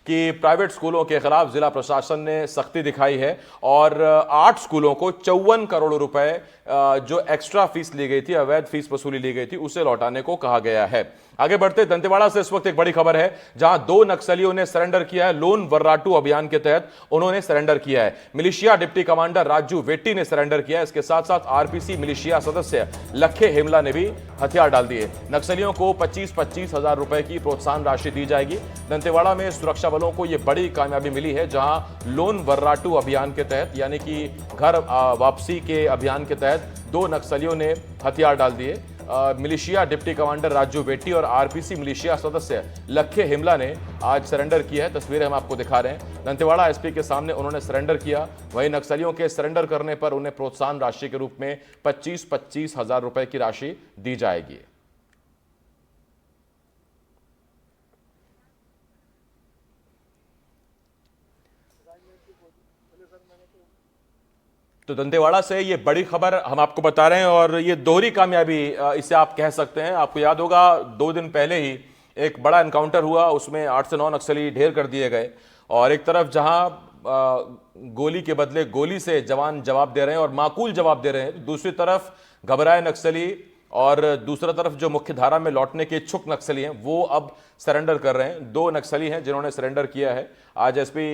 कि प्राइवेट स्कूलों के खिलाफ जिला प्रशासन ने सख्ती दिखाई है और 8 स्कूलों को 54 करोड़ रुपए जो एक्स्ट्रा फीस ली गई थी, अवैध फीस वसूली ली गई थी, उसे लौटाने को कहा गया है। आगे बढ़ते दंतेवाड़ा से इस वक्त एक बड़ी खबर है, जहां 2 नक्सलियों ने सरेंडर किया है। लोन वर्राटू अभियान के तहत उन्होंने सरेंडर किया है। Militia deputy commander Raju Vetti ने सरेंडर किया है। इसके साथ साथ आरपीसी मिलिशिया सदस्य लखे हेमला ने भी हथियार डाल दिए। नक्सलियों को 25-25 हजार रुपए की प्रोत्साहन राशि दी जाएगी। दंतेवाड़ा में सुरक्षा बलों को यह बड़ी कामयाबी मिली है, जहां लोन वर्राटू अभियान के तहत यानी कि घर वापसी के अभियान के तहत 2 नक्सलियों ने हथियार डाल दिए। Militia deputy commander Raju Vetti और आरपीसी मिलिशिया सदस्य लखे हेमला ने आज सरेंडर किया है। तस्वीरें हम आपको दिखा रहे हैं। दंतेवाड़ा एसपी के सामने उन्होंने सरेंडर किया। वहीं नक्सलियों के सरेंडर करने पर उन्हें प्रोत्साहन राशि के रूप में 25-25 हजार रुपए की राशि दी जाएगी। तो दंतेवाड़ा से ये बड़ी खबर हम आपको बता रहे हैं और ये दोहरी कामयाबी इसे आप कह सकते हैं। आपको याद होगा 2 दिन पहले ही एक बड़ा एनकाउंटर हुआ, उसमें 8 से 9 नक्सली ढेर कर दिए गए और एक तरफ जहां गोली के बदले गोली से जवान जवाब दे रहे हैं और माकूल जवाब दे रहे हैं, दूसरी तरफ घबराए नक्सली और दूसरी तरफ जो मुख्य धारा में लौटने के इच्छुक नक्सली हैं वो अब सरेंडर कर रहे हैं। 2 नक्सली हैं जिन्होंने सरेंडर किया है। आज एसपी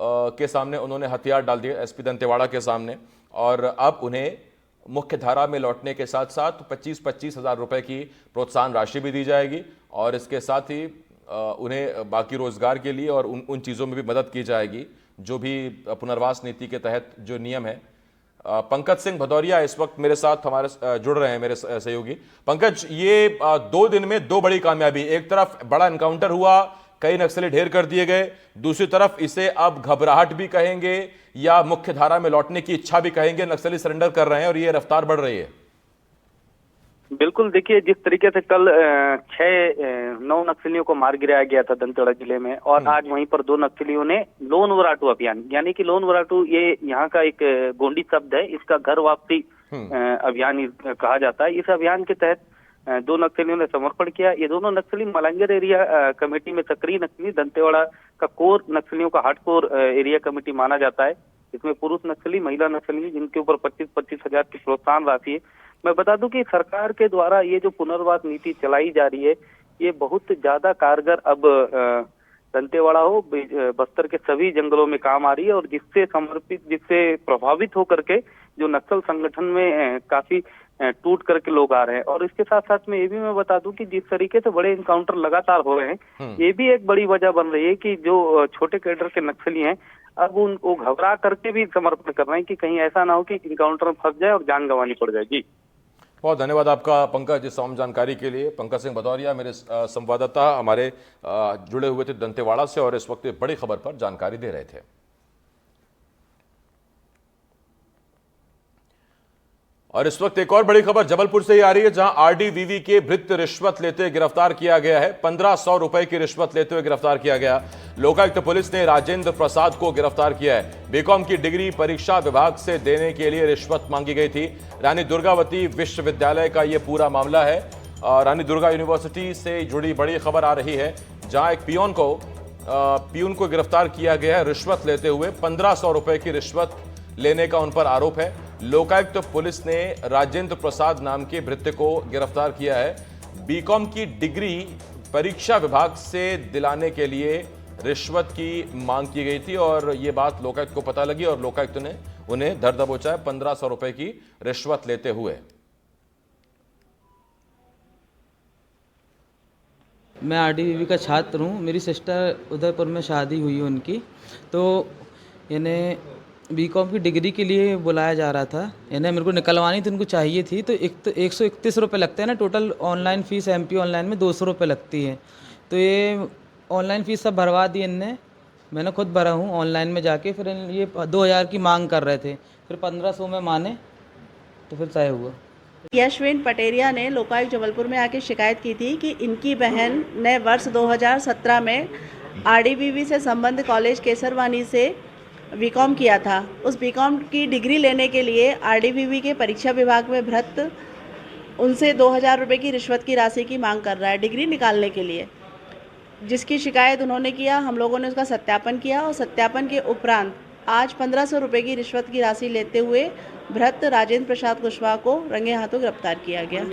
के सामने उन्होंने हथियार डाल दिए, एसपी दंतेवाड़ा के सामने, और अब उन्हें मुख्य धारा में लौटने के साथ साथ 25-25 हजार रुपए की प्रोत्साहन राशि भी दी जाएगी और इसके साथ ही उन्हें बाकी रोजगार के लिए और उन चीज़ों में भी मदद की जाएगी जो भी पुनर्वास नीति के तहत जो नियम है। पंकज सिंह भदौरिया इस वक्त मेरे साथ हमारे जुड़ रहे हैं, मेरे सहयोगी। पंकज, ये 2 दिन में 2 बड़ी कामयाबी, एक तरफ बड़ा एनकाउंटर हुआ, कई नक्सली ढेर कर दिए गए, दूसरी तरफ इसे अब घबराहट भी कहेंगे या मुख्य धारा में लौटने की इच्छा भी कहेंगे, नक्सली सरेंडर कर रहे हैं और ये रफ्तार बढ़ रही है। बिल्कुल, देखिए जिस तरीके से कल 9 नक्सलियों को मार गिराया गया था दंतेवाड़ा जिले में और आज वहीं पर 2 नक्सलियों ने लोन वर्राटू अभियान, यानी कि लोन वर्राटू ये यहाँ का एक गोंडी शब्द है, इसका घर वापसी अभियान कहा जाता है। इस अभियान के तहत 2 नक्सलियों ने समर्पण किया। ये दोनों नक्सली मलंगर एरिया कमेटी में सक्रिय नक्सली, दंतेवाड़ा का कोर नक्सलियों का हार्डकोर एरिया कमेटी माना जाता है। इसमें पुरुष नक्सली, महिला नक्सली, जिनके ऊपर 25-25 हजार की प्रोत्साहन राशि है। मैं बता दूं कि सरकार के द्वारा ये जो पुनर्वास नीति चलाई जा रही है, ये बहुत ज्यादा कारगर अब दंतेवाड़ा हो, बस्तर के सभी जंगलों में काम आ रही है और जिससे प्रभावित होकर के जो नक्सल संगठन में काफी टूट करके लोग आ रहे हैं। और इसके साथ साथ में ये भी मैं बता दूं कि जिस तरीके से बड़े इनकाउंटर लगातार हो रहे हैं, ये भी एक बड़ी वजह बन रही है कि जो छोटे कैडर के नक्सली हैं अब उनको घबरा करके भी समर्पण कर रहे हैं कि कहीं ऐसा ना हो कि इनकाउंटर में फंस जाए और जान गंवानी पड़ जाए। जी बहुत धन्यवाद आपका पंकज, इस तमाम जानकारी के लिए। पंकज सिंह भदौरिया मेरे संवाददाता हमारे जुड़े हुए थे दंतेवाड़ा से और इस वक्त बड़ी खबर पर जानकारी दे रहे थे। और इस वक्त एक और बड़ी खबर जबलपुर से ही आ रही है, जहां आरडीवीवी के भृत्य रिश्वत लेते गिरफ्तार किया गया है। 1500 रुपए की रिश्वत लेते हुए गिरफ्तार किया गया। लोकायुक्त पुलिस ने राजेंद्र प्रसाद को गिरफ्तार किया है। बीकॉम की डिग्री परीक्षा विभाग से देने के लिए रिश्वत मांगी गई थी। रानी दुर्गावती विश्वविद्यालय का यह पूरा मामला है। रानी दुर्गा यूनिवर्सिटी से जुड़ी बड़ी खबर आ रही है, जहां एक पियून को गिरफ्तार किया गया है रिश्वत लेते हुए। 1500 रुपए की रिश्वत लेने का उन पर आरोप है। लोकायुक्त पुलिस ने राजेंद्र प्रसाद नाम के भृत्य को गिरफ्तार किया है। बीकॉम की डिग्री परीक्षा विभाग से दिलाने के लिए रिश्वत की मांग की गई थी और यह बात लोकायुक्त को पता लगी और लोकायुक्त ने उन्हें धर दबोचा है 1500 रुपए की रिश्वत लेते हुए। मैं आरडीवीवी का छात्र हूँ। मेरी सिस्टर उदयपुर में शादी हुई उनकी, तो इन्हें बीकॉम की डिग्री के लिए बुलाया जा रहा था। इन्हें मेरे को निकलवानी थी, उनको चाहिए थी। तो 131 रुपये लगते हैं ना total. Online fees MP online में 200 रुपये लगती है। तो ये ऑनलाइन फ़ीस सब भरवा दी इनने, मैंने खुद भरा हूँ ऑनलाइन में जाके। फिर ये 2000 की मांग कर रहे थे, फिर 1500 में माने तो फिर तय हुआ। यशविन पटेरिया ने लोकायुक्त जबलपुर में आके शिकायत की थी कि इनकी बहन ने वर्ष 2017 में आरडीवीवी से संबंध कॉलेज केसरवानी से बीकॉम किया था। उस बीकॉम की डिग्री लेने के लिए आरडीवीवी के परीक्षा विभाग में भृत्य उनसे 2000 रुपये की रिश्वत की राशि की मांग कर रहा है डिग्री निकालने के लिए। जिसकी शिकायत उन्होंने किया, हम लोगों ने उसका सत्यापन किया और सत्यापन के उपरांत आज 1500 रुपये की रिश्वत की राशि लेते हुए भ्रत राजेंद्र प्रसाद कुशवाहा को रंगे हाथों गिरफ्तार किया गया।